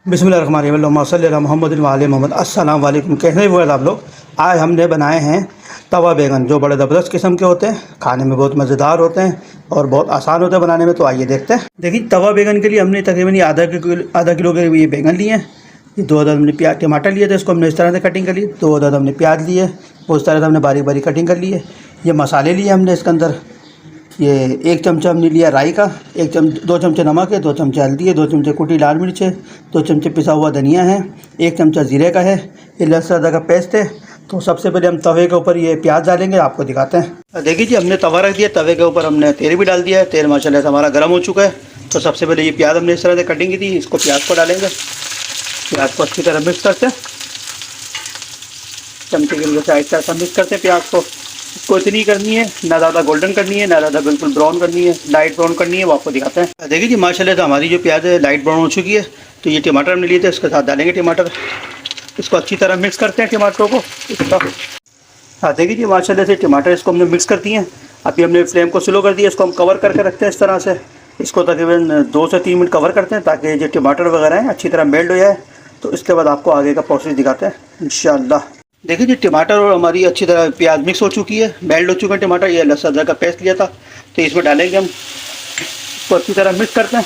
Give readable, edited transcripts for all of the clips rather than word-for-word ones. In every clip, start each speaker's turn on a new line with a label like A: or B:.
A: बिस्मिल्लाहिर्रहमानिर्रहीम सल्लल्लाहु अलैहि मोहम्मद व आले मोहम्मद। अस्सलाम वालेकुम। कैसे हुए आप लोग? आज हमने बनाए हैं तवा बैगन, जो बड़े ज़बरदस्त किस्म के होते हैं, खाने में बहुत मज़ेदार होते हैं और बहुत आसान होते हैं बनाने में। तो आइए देखते हैं। देखिए, तवा बैगन के लिए हमने तकरीबन ये आधा किलो के ये बैगन लिए हैं। ये 2 अदद हमने प्याज टमाटर लिए थे, इसको हमने इस तरह से कटिंग कर ली। 2 अदद हमने प्याज लिए, उस तरह से हमने बारीक बारीक कटिंग कर ली है। ये मसाले लिए हमने इसके अंदर, ये 1 चमचा हमने लिया राई का, 2 चमचे नमक है, 2 चमचे हल्दी है, 2 चमचे कुटी लाल मिर्च है, 2 चमचे पिसा हुआ धनिया है, 1 चमचा ज़ीरे का है, ये लहसुन अदरक का पेस्ट है। तो सबसे पहले हम तवे के ऊपर ये प्याज डालेंगे, आपको दिखाते हैं। देखिए जी, हमने तवा रख दिया, तवे के ऊपर हमने तेल भी डाल दिया है। तेल माशाल्लाह से हमारा गर्म हो चुका है। तो सबसे पहले ये प्याज हमने इस तरह से कटिंग की थी, इसको प्याज को डालेंगे। प्याज को अच्छी तरह मिक्स करते हैं, चमचे की मदद से आहिस्ता आहिस्ता मिक्स करते हैं प्याज को। इसको इतनी करनी है, ना ज़्यादा गोल्डन करनी है, ना ज़्यादा बिल्कुल ब्राउन करनी है, लाइट ब्राउन करनी है, वो आपको दिखाते हैं। देखिए जी, माशाल्लाह से हमारी जो प्याज है लाइट ब्राउन हो चुकी है। तो ये टमाटर हमने लिए थे, इसके साथ डालेंगे टमाटर। इसको अच्छी तरह मिक्स करते हैं टमाटरों को इसका। हाँ देखिए जी, माशाल्लाह से टमाटर इसको हमने मिक्स कर दिए हैं। अभी हमने फ्लेम को स्लो कर दिया, इसको हम कवर करके रखते हैं इस तरह से। इसको तकरीबन 2 से 3 मिनट कवर करते हैं, ताकि जो टमाटर वगैरह हैं अच्छी तरह मेल्ट हो जाए। तो इसके बाद आपको आगे का प्रोसेस दिखाते हैं इंशाअल्लाह। देखिए जी, टमाटर और हमारी अच्छी तरह प्याज मिक्स हो चुकी है, मेल्ट हो चुका है टमाटर। ये लहसुन अदरक का पेस्ट लिया था, तो इसमें डालेंगे हम। इसको अच्छी तरह मिक्स करते हैं।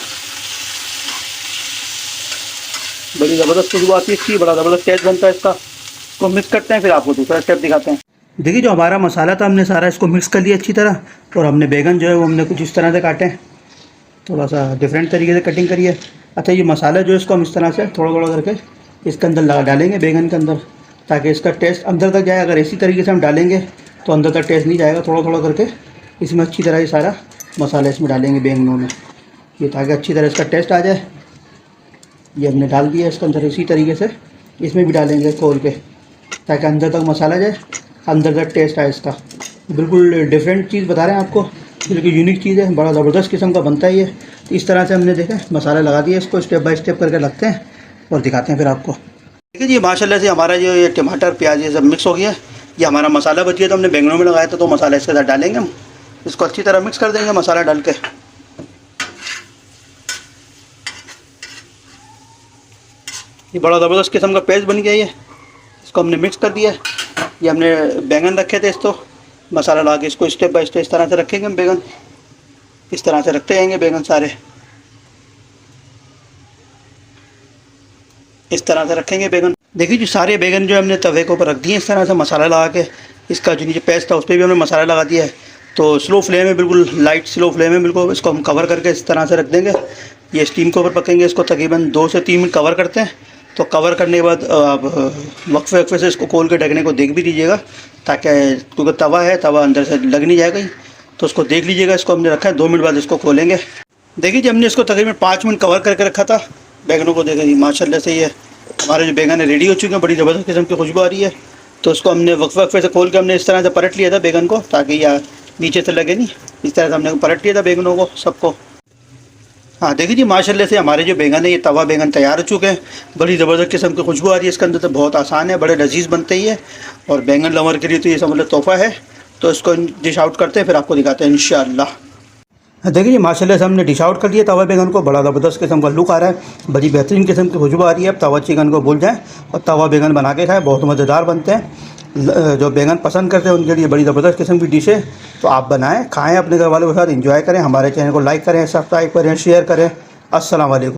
A: बड़ी ज़बरदस्त खुशबू आती है इसकी, बड़ा ज़बरदस्त टेस्ट बनता है इसका। इसको मिक्स करते हैं, फिर आपको दूसरा स्टेप दिखाते हैं। देखिए, जो हमारा मसाला था हमने सारा इसको मिक्स कर लिया अच्छी तरह। और हमने बैगन जो है वो हमने कुछ इस तरह से काटे हैं, थोड़ा सा डिफरेंट तरीके से कटिंग करी है। अच्छा, ये मसाला जो है इसको हम इस तरह से थोड़ा थोड़ा करके इसके अंदर डालेंगे बैगन के अंदर, ताकि इसका टेस्ट अंदर तक जाए। अगर इसी तरीके से हम डालेंगे तो अंदर तक टेस्ट नहीं जाएगा। थोड़ा थोड़ा करके इसमें अच्छी तरह ये सारा मसाला इसमें डालेंगे बैंगनों में, ये ताकि अच्छी तरह इसका टेस्ट आ जाए। ये हमने डाल दिया इसके अंदर, इसी तरीके से इसमें भी डालेंगे खोल के, ताकि अंदर तक मसाला जाए, अंदर तक टेस्ट आए इसका। बिल्कुल डिफरेंट चीज़ बता रहे हैं आपको, बिल्कुल यूनिक चीज़ है, बड़ा ज़बरदस्त किस्म का बनता है ये। तो इस तरह से हमने देखा मसाला लगा दिया, इसको स्टेप बाय स्टेप करके लगते हैं और दिखाते हैं फिर आपको। ठीक है जी, माशाल्लाह से हमारा जो ये टमाटर प्याज ये सब मिक्स हो गया है। ये हमारा मसाला बच गया, तो हमने बैंगनों में लगाया था, तो मसाला इसके साथ डालेंगे हम। इसको अच्छी तरह मिक्स कर देंगे मसाला डाल के। ये बड़ा ज़बरदस्त किस्म का पेस्ट बन गया ये। इसको हमने मिक्स कर दिया है। ये हमने बैंगन रखे थे, इसको मसाला ला के इसको स्टेप बाय स्टेप इस तरह से रखेंगे हम। बैंगन इस तरह से रखते जाएंगे, बैंगन सारे इस तरह से रखेंगे बैंगन। देखिए जी, सारे बैंगन जो हमने तवे के ऊपर रख दिए इस तरह से मसाला लगा के। इसका जो नीचे पेस्ट था उस पर भी हमने मसाला लगा दिया है। तो स्लो फ्लेम में, बिल्कुल लाइट स्लो फ्लेम में बिल्कुल इसको हम कवर करके इस तरह से रख देंगे। ये स्टीम के ऊपर पकेंगे। इसको तकरीबन 2 से 3 मिनट कवर करते हैं। तो कवर करने के बाद आप वक्फे वक्फे से इसको खोल के ढकने को देख भी दीजिएगा, ताकि क्योंकि तवा है, तवा अंदर से लग नहीं जाएगा। तो उसको देख लीजिएगा। इसको हमने रखा है, 2 मिनट बाद इसको खोलेंगे। देखिए जी, हमने इसको तकरीबन 5 मिनट कवर करके रखा था बैगनों को। देखिए माशाल्लाह से ये हमारे जो बैगन है रेडी हो चुके हैं, बड़ी ज़बरदस्त किस्म की खुशबू आ रही है। तो उसको हमने वक्फे से खोल के हमने इस तरह से पलट लिया था बैगन को, ताकि यह नीचे से लगे नहीं। इस तरह से हमने पलट लिया था बैगनों को सबको। हाँ देखिए जी, माशाल्लाह से हमारे जो बैगन है ये तवा बैगन तैयार हो चुके हैं। बड़ी ज़बरदस्त किस्म की खुशबू आ रही है इसके अंदर। तो बहुत आसान है, बड़े लजीज बनते ही है। और बैगन लवर के लिए तो ये समझ लो तोहफ़ा है। तो इसको डिश आउट करते हैं, फिर आपको दिखाते हैं इंशाअल्लाह। देखिए जी, माशाल्लाह से हमने डिश आउट कर लिया तवा बैगन को। बड़ा ज़बरदस्त किस्म का लुक आ रहा है, बड़ी बेहतरीन किस्म की खुशबू आ रही है। अब तवा चिकन को भूल जाएं और तवा बैगन बना के खाएं, बहुत मज़ेदार बनते हैं। जो बैगन पसंद करते हैं उनके लिए बड़ी ज़बरदस्त किस्म की डिश है। तो आप बनाएं, खाएं, अपने घर वालों के साथ एंजॉय करें। हमारे चैनल को लाइक करें, सब्सक्राइब करें, शेयर करें। अस्सलाम वालेकुम।